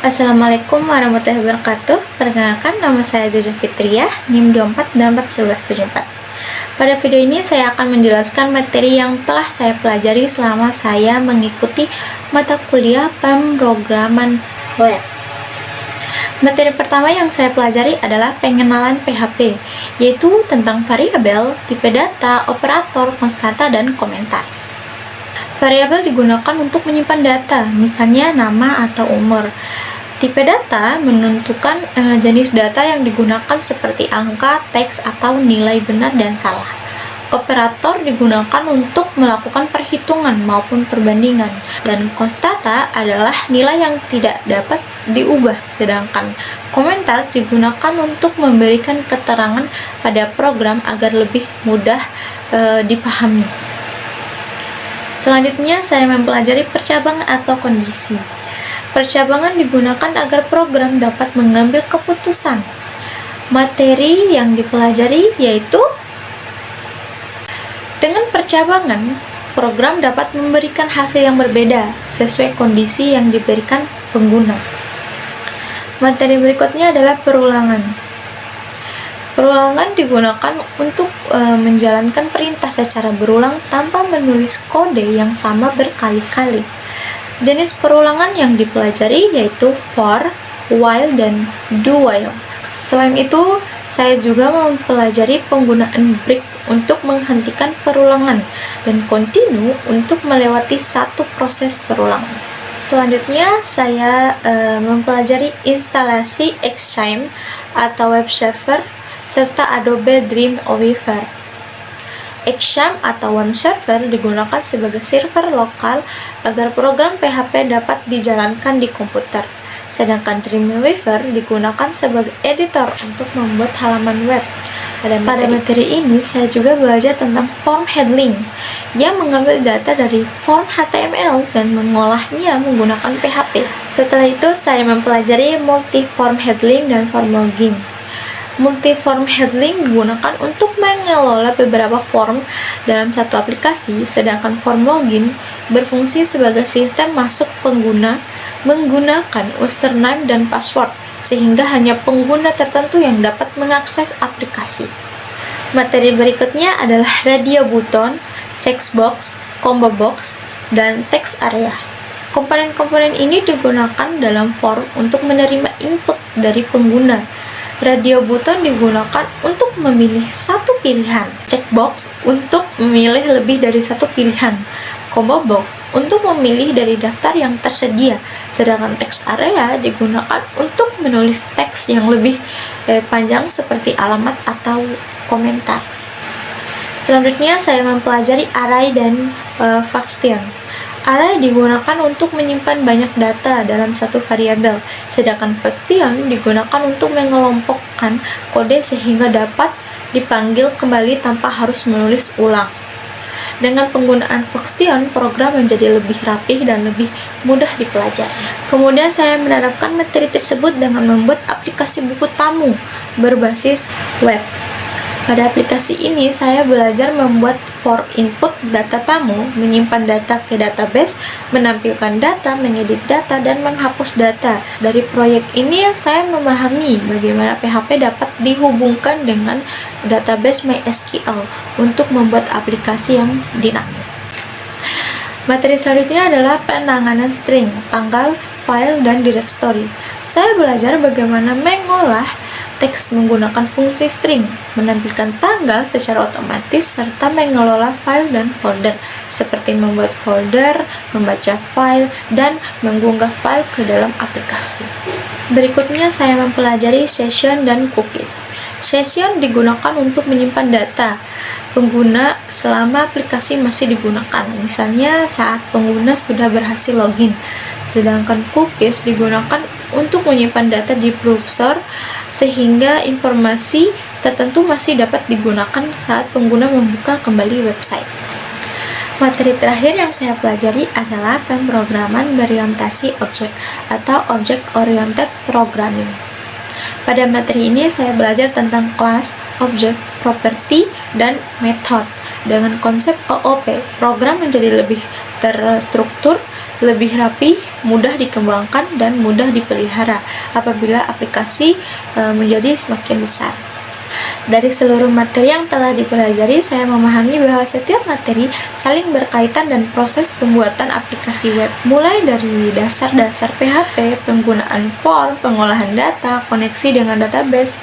Assalamualaikum warahmatullahi wabarakatuh. Perkenalkan, nama saya Zaza Fitriah, NIM 24641174. Pada video ini saya akan menjelaskan materi yang telah saya pelajari selama saya mengikuti mata kuliah pemrograman web. Materi pertama yang saya pelajari adalah pengenalan PHP, yaitu tentang variabel, tipe data, operator, konstanta, dan komentar. Variabel digunakan untuk menyimpan data, misalnya nama atau umur. Tipe data menentukan jenis data yang digunakan seperti angka, teks, atau nilai benar dan salah. Operator digunakan untuk melakukan perhitungan maupun perbandingan, dan konstanta adalah nilai yang tidak dapat diubah, sedangkan komentar digunakan untuk memberikan keterangan pada program agar lebih mudah dipahami. Selanjutnya, saya mempelajari percabangan atau kondisi. Percabangan digunakan agar program dapat mengambil keputusan. Materi yang dipelajari yaitu dengan percabangan, program dapat memberikan hasil yang berbeda sesuai kondisi yang diberikan pengguna. Materi berikutnya adalah perulangan. Perulangan digunakan untuk menjalankan perintah secara berulang tanpa menulis kode yang sama berkali-kali. Jenis perulangan yang dipelajari yaitu for, while, dan do while. Selain itu, saya juga mempelajari penggunaan break untuk menghentikan perulangan dan continue untuk melewati satu proses perulangan. Selanjutnya, saya mempelajari instalasi Xame atau web server serta Adobe Dreamweaver. Xame atau web server digunakan sebagai server lokal agar program PHP dapat dijalankan di komputer, sedangkan Dreamweaver digunakan sebagai editor untuk membuat halaman web. Pada materi ini, saya juga belajar tentang form handling yang mengambil data dari form HTML dan mengolahnya menggunakan PHP. Setelah itu, saya mempelajari multi-form handling dan form login. Multi-form handling digunakan untuk mengelola beberapa form dalam satu aplikasi, sedangkan form login berfungsi sebagai sistem masuk pengguna menggunakan username dan password, sehingga hanya pengguna tertentu yang dapat mengakses aplikasi. Materi berikutnya adalah radio button, checkbox, combo box, dan text area. Komponen-komponen ini digunakan dalam form untuk menerima input dari pengguna. Radio button digunakan untuk memilih satu pilihan, checkbox untuk memilih lebih dari satu pilihan, combo box untuk memilih dari daftar yang tersedia, sedangkan text area digunakan untuk menulis teks yang lebih panjang seperti alamat atau komentar. Selanjutnya, saya mempelajari array dan function. Array digunakan untuk menyimpan banyak data dalam satu variabel, sedangkan function digunakan untuk mengelompokkan kode sehingga dapat dipanggil kembali tanpa harus menulis ulang. Dengan penggunaan function, program menjadi lebih rapih dan lebih mudah dipelajari. Kemudian saya menerapkan materi tersebut dengan membuat aplikasi buku tamu berbasis web. Pada aplikasi ini, saya belajar membuat form input data tamu, menyimpan data ke database, menampilkan data, mengedit data, dan menghapus data. Dari proyek ini, saya memahami bagaimana PHP dapat dihubungkan dengan database MySQL untuk membuat aplikasi yang dinamis. Materi selanjutnya adalah penanganan string, tanggal, file, dan directory. Saya belajar bagaimana mengolah teks menggunakan fungsi string, menampilkan tanggal secara otomatis, serta mengelola file dan folder, seperti membuat folder, membaca file, dan mengunggah file ke dalam aplikasi. Berikutnya, saya mempelajari session dan cookies. Session digunakan untuk menyimpan data pengguna selama aplikasi masih digunakan, misalnya saat pengguna sudah berhasil login, sedangkan cookies digunakan untuk menyimpan data di browser sehingga informasi tertentu masih dapat digunakan saat pengguna membuka kembali website. Materi terakhir yang saya pelajari adalah pemrograman berorientasi objek atau Object Oriented Programming. Pada materi ini saya belajar tentang kelas, objek, properti, dan method. Dengan konsep OOP, program menjadi lebih terstruktur lebih rapi, mudah dikembangkan, dan mudah dipelihara apabila aplikasi menjadi semakin besar. Dari seluruh materi yang telah dipelajari, saya memahami bahwa setiap materi saling berkaitan dan proses pembuatan aplikasi web, mulai dari dasar-dasar PHP, penggunaan form, pengolahan data, koneksi dengan database,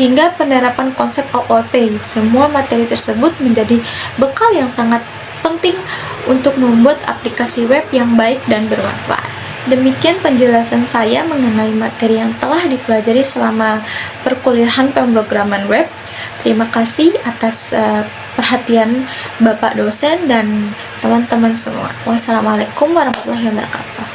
hingga penerapan konsep OOP. Semua materi tersebut menjadi bekal yang sangat penting untuk membuat aplikasi web yang baik dan bermanfaat. Demikian penjelasan saya mengenai materi yang telah dipelajari selama perkuliahan pemrograman web. Terima kasih atas perhatian Bapak dosen dan teman-teman semua. Wassalamualaikum warahmatullahi wabarakatuh.